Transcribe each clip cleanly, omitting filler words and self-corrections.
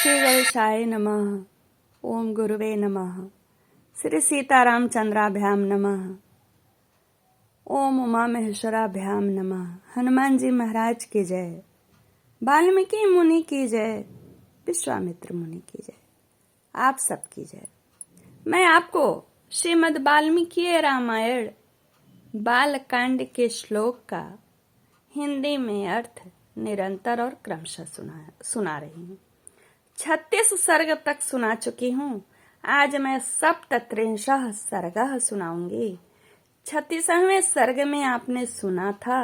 श्री गणेशाय नमः। ओम गुरुवे नमः। श्री सीतारामचंद्राभ्याम नमः। ओम उमा महेश्वराभ्याम नमः। हनुमान जी महाराज की जय। वाल्मीकि मुनि की जय। विश्वामित्र मुनि की जय। आप सबकी जय। मैं आपको श्रीमद् वाल्मीकि रामायण बालकांड के श्लोक का हिंदी में अर्थ निरंतर और क्रमशः सुना रही हूँ। 36 सर्ग तक सुना चुकी हूँ। आज मैं सप्तत्रिंशः सर्गः सुनाऊंगी। 36वें सर्ग में आपने सुना था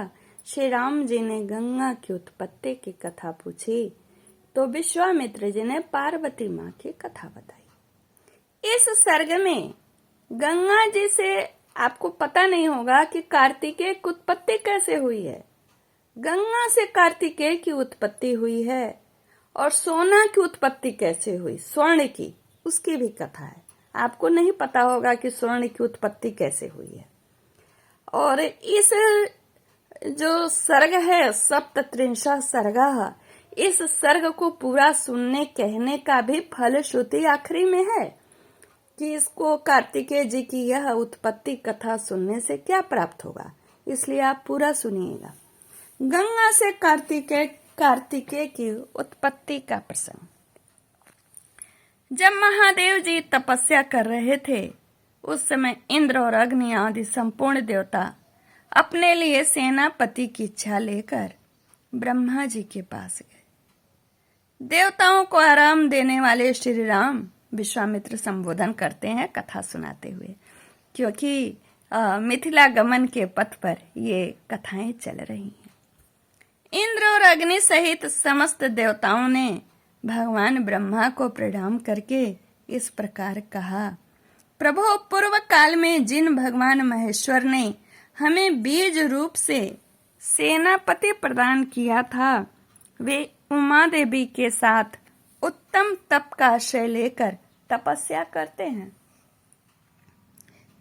श्री राम जी ने गंगा की उत्पत्ति की कथा पूछी तो विश्वामित्र जी ने पार्वती माँ की कथा बताई। इस सर्ग में गंगा जी से आपको पता नहीं होगा कि कार्तिकेय की उत्पत्ति कैसे हुई है। गंगा से कार्तिकेय की उत्पत्ति हुई है और सोना की उत्पत्ति कैसे हुई, स्वर्ण की, उसकी भी कथा है। आपको नहीं पता होगा कि स्वर्ण की उत्पत्ति कैसे हुई है। और इस जो सर्ग है सप्तत्रिंशः सर्गः, इस सर्ग को पूरा सुनने कहने का भी फलश्रुति आखिरी में है कि इसको कार्तिकेय जी की यह उत्पत्ति कथा सुनने से क्या प्राप्त होगा, इसलिए आप पूरा सुनिएगा। गंगा से कार्तिकेय की उत्पत्ति का प्रसंग। जब महादेव जी तपस्या कर रहे थे उस समय इंद्र और अग्नि आदि संपूर्ण देवता अपने लिए सेनापति की इच्छा लेकर ब्रह्मा जी के पास गए। देवताओं को आराम देने वाले श्री राम विश्वामित्र संबोधन करते हैं कथा सुनाते हुए, क्योंकि मिथिला गमन के पथ पर ये कथाएं चल रही हैं। इंद्र और अग्नि सहित समस्त देवताओं ने भगवान ब्रह्मा को प्रणाम करके इस प्रकार कहा, प्रभु, पूर्व काल में जिन भगवान महेश्वर ने हमें बीज रूप से सेनापति प्रदान किया था, वे उमा देवी के साथ उत्तम तप का आश्रय लेकर तपस्या करते हैं।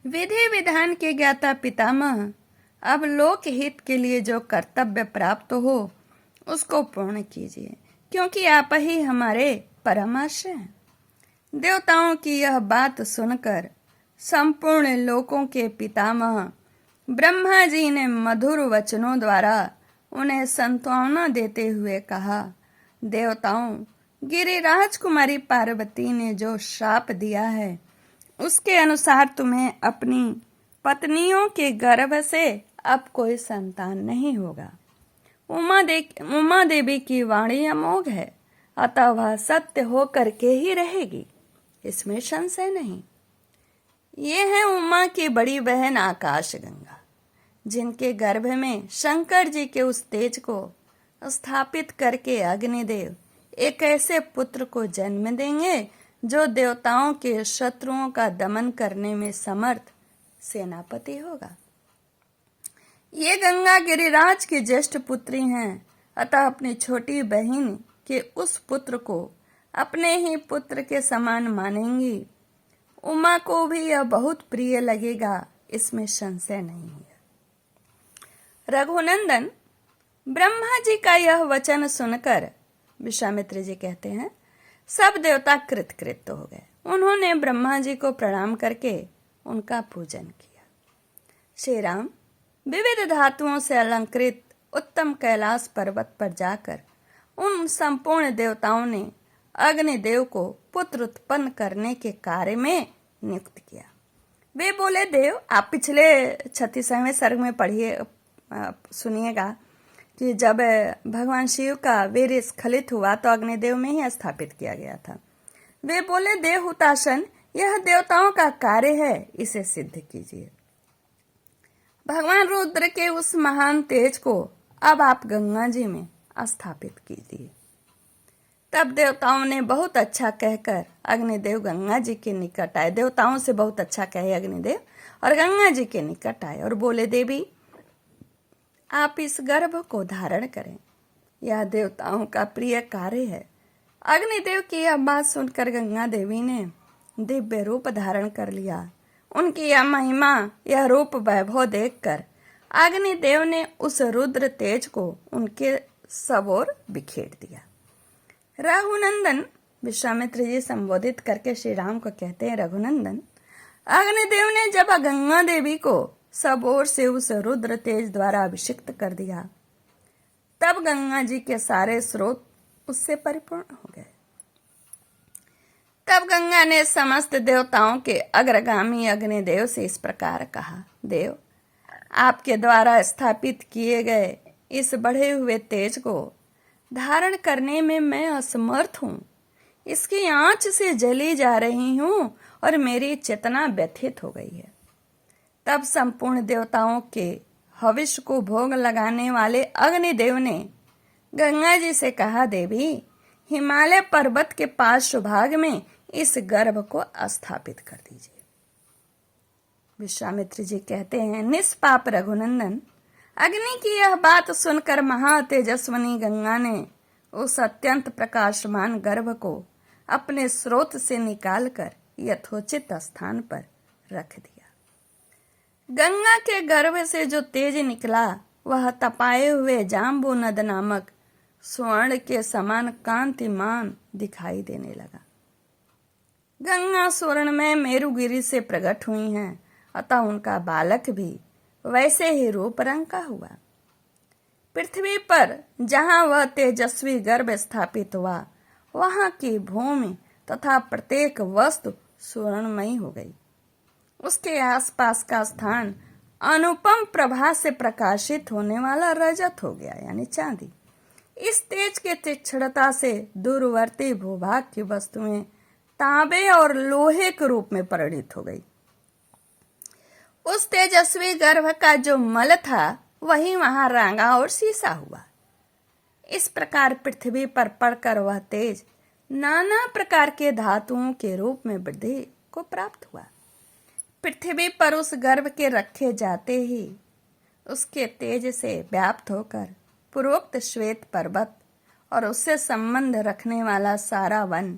विधि विधान के ज्ञाता पितामह, अब लोक हित के लिए जो कर्तव्य प्राप्त हो उसको पूर्ण कीजिए, क्योंकि आप ही हमारे परम आश्रय हैं। देवताओं की यह बात सुनकर संपूर्ण लोकों के पितामह ब्रह्मा जी ने मधुर वचनों द्वारा उन्हें सांत्वना देते हुए कहा, देवताओं, गिरिराज कुमारी पार्वती ने जो श्राप दिया है उसके अनुसार तुम्हें अपनी पत्नियों के गर्भ से अब कोई संतान नहीं होगा। उमा देवी की वाणी अमोघ है, अतः वह सत्य हो करके ही रहेगी, इसमें संशय नहीं। ये है उमा की बड़ी बहन आकाश गंगा, जिनके गर्भ में शंकर जी के उस तेज को स्थापित करके अग्निदेव एक ऐसे पुत्र को जन्म देंगे जो देवताओं के शत्रुओं का दमन करने में समर्थ सेनापति होगा। ये गंगा गिरिराज की ज्येष्ठ पुत्री हैं, अतः अपनी छोटी बहन के उस पुत्र को अपने ही पुत्र के समान मानेंगी। उमा को भी यह बहुत प्रिय लगेगा, इसमें संशय नहीं है। रघुनंदन, ब्रह्मा जी का यह वचन सुनकर विश्वामित्र जी कहते हैं, सब देवता कृतकृत हो गए। उन्होंने ब्रह्मा जी को प्रणाम करके उनका पूजन किया। श्री राम विविध धातुओं से अलंकृत उत्तम कैलाश पर्वत पर जाकर उन संपूर्ण देवताओं ने अग्निदेव को पुत्र उत्पन्न करने के कार्य में नियुक्त किया। वे बोले, देव, आप पिछले 36वें सर्ग में पढ़िए, सुनिएगा कि जब भगवान शिव का वीर्य स्खलित हुआ तो अग्निदेव में ही स्थापित किया गया था। वे बोले, देव हुताशन, यह देवताओं का कार्य है, इसे सिद्ध कीजिए। भगवान रुद्र के उस महान तेज को अब आप गंगा जी में स्थापित कीजिए। तब देवताओं ने बहुत अच्छा कहकर अग्निदेव गंगा जी के निकट आए। देवताओं से बहुत अच्छा कहे अग्निदेव और गंगा जी के निकट आए और बोले, देवी, आप इस गर्भ को धारण करें, यह देवताओं का प्रिय कार्य है। अग्निदेव की यह बात सुनकर गंगा देवी ने दिव्य रूप धारण कर लिया। उनकी यह महिमा, यह रूप वैभव देखकर अग्निदेव ने उस रुद्र तेज को उनके सब ओर बिखेर दिया। रघुनंदन, विश्वामित्र जी संबोधित करके श्री राम को कहते हैं, रघुनंदन, अग्निदेव ने जब गंगा देवी को सब ओर से उस रुद्र तेज द्वारा अभिषिक्त कर दिया, तब गंगा जी के सारे स्रोत उससे परिपूर्ण हो गए। तब गंगा ने समस्त देवताओं के अग्रगामी अग्निदेव से इस प्रकार कहा, देव, आपके द्वारा स्थापित किए गए इस बढ़े हुए तेज को धारण करने में मैं असमर्थ हूँ। इसकी आंच से जली जा रही हूँ और मेरी चेतना व्यथित हो गई है। तब संपूर्ण देवताओं के हविष्य को भोग लगाने वाले अग्निदेव ने गंगा जी से कहा, देवी, हिमालय पर्वत के पार्श्व भाग में इस गर्भ को स्थापित कर दीजिए। विश्वामित्र जी कहते हैं, निष्पाप रघुनंदन, अग्नि की यह बात सुनकर महातेजस्वनी गंगा ने उस अत्यंत प्रकाशमान गर्भ को अपने स्रोत से निकालकर यथोचित स्थान पर रख दिया। गंगा के गर्भ से जो तेज निकला वह तपाए हुए जाम्बू नद नामक स्वर्ण के समान कांतिमान दिखाई देने लगा। गंगा स्वर्ण में मेरुगिरी से प्रकट हुई हैं, अतः उनका बालक भी वैसे ही रूप रंग का हुआ। पृथ्वी पर जहां वह तेजस्वी गर्भ स्थापित हुआ, वहां की भूमि तथा प्रत्येक वस्तु स्वर्णमयी हो गई। उसके आसपास का स्थान अनुपम प्रभा से प्रकाशित होने वाला रजत हो गया, यानी चांदी। इस तेज के तीक्ष्णता से दूरवर्ती भूभाग की वस्तुएं तांबे और लोहे के रूप में परिणित हो गई। उस तेजस्वी गर्भ का जो मल था वही वहां रांगा और सीसा हुआ। इस प्रकार पृथ्वी पर पड़कर वह तेज नाना प्रकार के धातुओं के रूप में वृद्धि को प्राप्त हुआ। पृथ्वी पर उस गर्भ के रखे जाते ही उसके तेज से व्याप्त होकर पूर्वोक्त श्वेत पर्वत और उससे संबंध रखने वाला सारा वन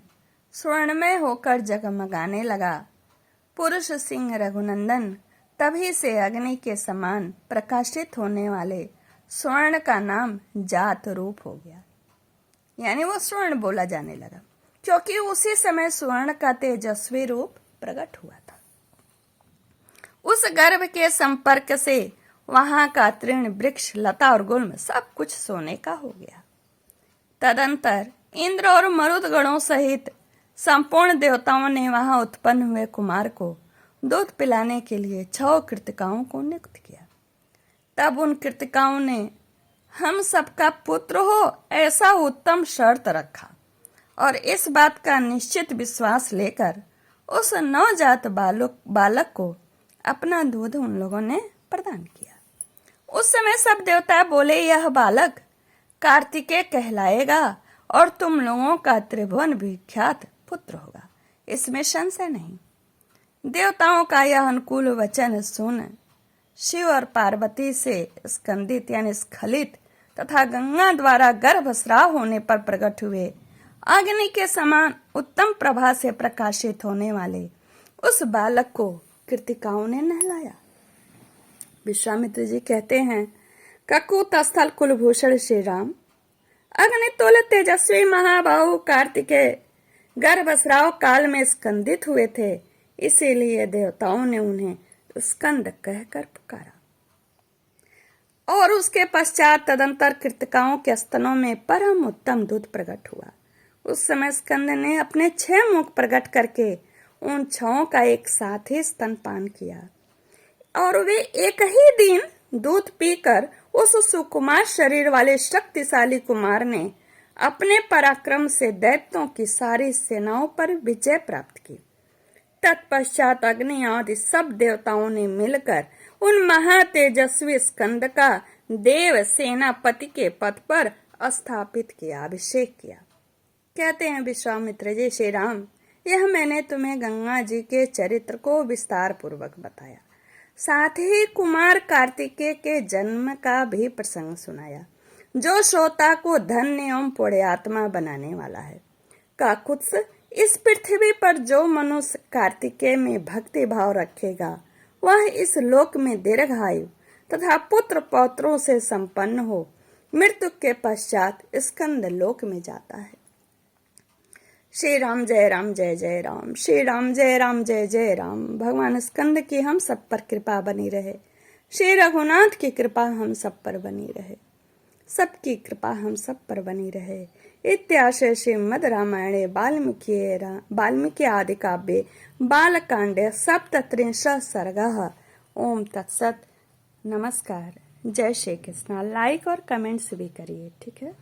स्वर्णमय होकर जगमगाने लगा। पुरुष सिंह रघुनंदन, तभी से अग्नि के समान प्रकाशित होने वाले स्वर्ण का नाम जात रूप हो गया, यानी वो स्वर्ण बोला जाने लगा, क्योंकि उसी समय स्वर्ण का तेजस्वी रूप प्रकट हुआ था। उस गर्भ के संपर्क से वहां का तृण, वृक्ष, लता और गुल्म सब कुछ सोने का हो गया। तदंतर इंद्र और मरुद गणों सहित संपूर्ण देवताओं ने वहां उत्पन्न हुए कुमार को दूध पिलाने के लिए 6 कृतिकाओं को नियुक्त किया। तब उन कृतिकाओं ने हम सबका पुत्र हो ऐसा उत्तम शर्त रखा और इस बात का निश्चित विश्वास लेकर उस नवजात बालक को अपना दूध उन लोगों ने प्रदान किया। उस समय सब देवता बोले, यह बालक कार्तिकेय कहलाएगा और तुम लोगों का त्रिभुवन विख्यात पुत्र होगा, इसमें संशय नहीं। देवताओं का यह अनुकूल वचन सुन शिव और पार्वती से स्कंदित यानी स्खलित तथा गंगा द्वारा गर्भस्राव होने पर प्रकट हुए अग्नि के समान उत्तम प्रभा से प्रकाशित होने वाले उस बालक को कृतिकाओं ने नहलाया। विश्वामित्र जी कहते हैं, ककुत स्थल कुलभूषण श्री राम, अग्नितुल्य तेजस्वी महाबाहु कार्तिकेय गर्भस्राव काल में स्कंदित हुए थे, इसीलिए देवताओं ने उन्हें स्कंद कहकर पुकारा। और उसके पश्चात तदंतर कृतिकाओं के स्तनों में परम उत्तम दूध प्रकट हुआ। उस समय स्कंद ने अपने 6 मुख प्रकट करके उन 6 का एक साथ ही स्तनपान किया और वे एक ही दिन दूध पीकर उस सुकुमार शरीर वाले शक्तिशाली कुमार ने अपने पराक्रम से दैत्यों की सारी सेनाओं पर विजय प्राप्त की। तत्पश्चात अग्नि आदि सब देवताओं ने मिलकर उन महातेजस्वी स्कंद का देव सेनापति के पद पर स्थापित किया, अभिषेक किया। कहते हैं विश्वामित्र जी, श्री राम, यह मैंने तुम्हें गंगा जी के चरित्र को विस्तार पूर्वक बताया, साथ ही कुमार कार्तिकेय के जन्म का भी प्रसंग सुनाया, जो श्रोता को धन्य एवं पुण्यात्मा बनाने वाला है। काकुत्स, इस पृथ्वी पर जो मनुष्य कार्तिकेय में भक्ति भाव रखेगा वह इस लोक में दीर्घायु तथा पुत्र पौत्रों से संपन्न हो मृत्यु के पश्चात स्कंद लोक में जाता है। श्री राम जय राम जय जय राम, श्री राम जय राम जय जय राम। भगवान स्कंद की हम सब पर कृपा बनी रहे, श्री रघुनाथ की कृपा हम सब पर बनी रहे, सबकी कृपा हम सब पर बनी रहे। इत्याशय श्रीमद् रामायणे वाल्मीकि आदि काव्ये बालकांडे सप्तत्रिंशः सर्गः। ओम तत्सत। नमस्कार। जय श्री कृष्णा। लाइक और कमेंट्स भी करिए, ठीक है।